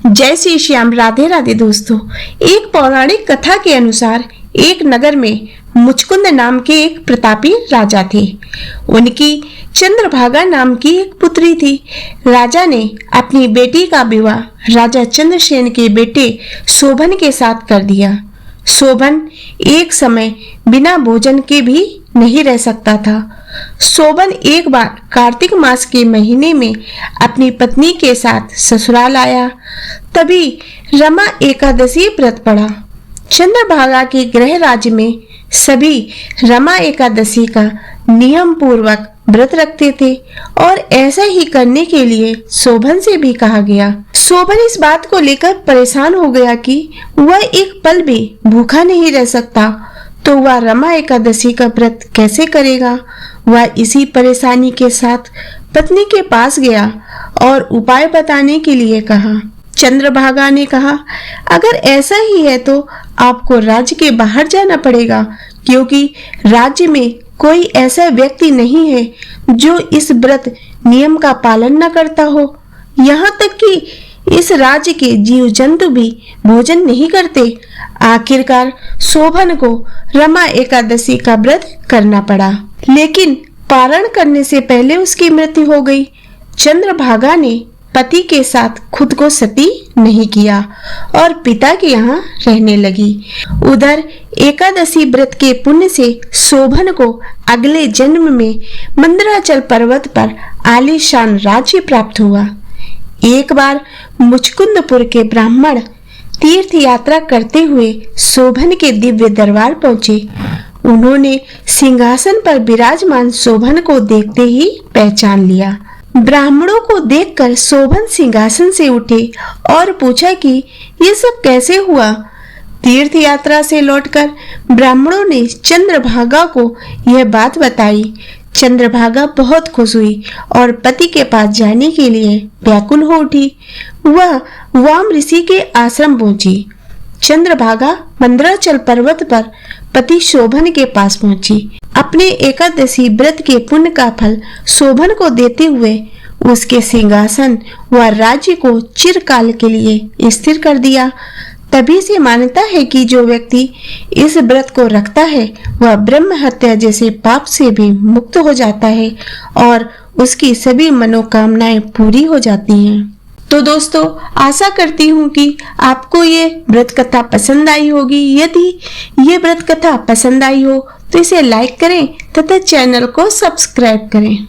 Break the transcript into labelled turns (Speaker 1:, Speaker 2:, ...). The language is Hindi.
Speaker 1: जय श्री श्याम। राधे राधे दोस्तों। एक पौराणिक कथा के अनुसार एक नगर में मुचकुंद नाम के एक प्रतापी राजा थे। उनकी चंद्रभागा नाम की एक पुत्री थी। राजा ने अपनी बेटी का विवाह राजा चंद्रसेन के बेटे शोभन के साथ कर दिया। शोभन एक समय बिना भोजन के भी नहीं रह सकता था। शोभन एक बार कार्तिक मास के महीने में अपनी पत्नी के साथ ससुराल आया। तभी रमा एकादशी व्रत पड़ा। चंद्रभागा के गृह राज्य में सभी रमा एकादशी का नियम पूर्वक व्रत रखते थे और ऐसा ही करने के लिए शोभन से भी कहा गया। शोभन इस बात को लेकर परेशान हो गया कि वह एक पल भी भूखा नहीं रह सकता, तो वह रमा एकादशी का व्रत कैसे करेगा। वह इसी परेशानी के साथ पत्नी के पास गया और उपाय बताने के लिए कहा। चंद्रभागा ने कहा, अगर ऐसा ही है तो आपको राज्य के बाहर जाना पड़ेगा, क्योंकि राज्य में कोई ऐसा व्यक्ति नहीं है जो इस व्रत नियम का पालन न करता हो। यहाँ तक कि इस राज्य के जीव जंतु भी भोजन नहीं करते। आखिरकार शोभन को रमा एकादशी का व्रत करना पड़ा, लेकिन पारण करने से पहले उसकी मृत्यु हो गई। चंद्रभागा ने पति के साथ खुद को सती नहीं किया और पिता के यहाँ रहने लगी। उधर एकादशी व्रत के पुण्य से शोभन को अगले जन्म में मंदराचल पर्वत पर आलीशान राज्य प्राप्त हुआ। एक बार मुचकुंदपुर के ब्राह्मण तीर्थ यात्रा करते हुए शोभन के दिव्य दरबार पहुंचे। उन्होंने सिंहासन पर विराजमान शोभन को देखते ही पहचान लिया। ब्राह्मणों को देखकर शोभन सिंहासन से उठे और पूछा कि ये सब कैसे हुआ। तीर्थ यात्रा से लौटकर ब्राह्मणों ने चंद्रभागा को यह बात बताई। चंद्रभागा बहुत खुश हुई और पति के पास जाने के लिए व्याकुल हो उठी। वह वाम ऋषि के आश्रम पहुंची। चंद्रभागा मंदराचल पर्वत पर पति शोभन के पास पहुंची। अपने एकादशी व्रत के पुण्य का फल शोभन को देते हुए उसके सिंहासन व राज्य को चिरकाल के लिए स्थिर कर दिया। तभी से मान्यता है कि जो व्यक्ति इस व्रत को रखता है वह ब्रह्म हत्या जैसे पाप से भी मुक्त हो जाता है और उसकी सभी मनोकामनाएं पूरी हो जाती हैं। तो दोस्तों, आशा करती हूँ कि आपको ये व्रत कथा पसंद आई होगी। यदि ये व्रत कथा पसंद आई हो तो इसे लाइक करें तथा चैनल को सब्सक्राइब करें।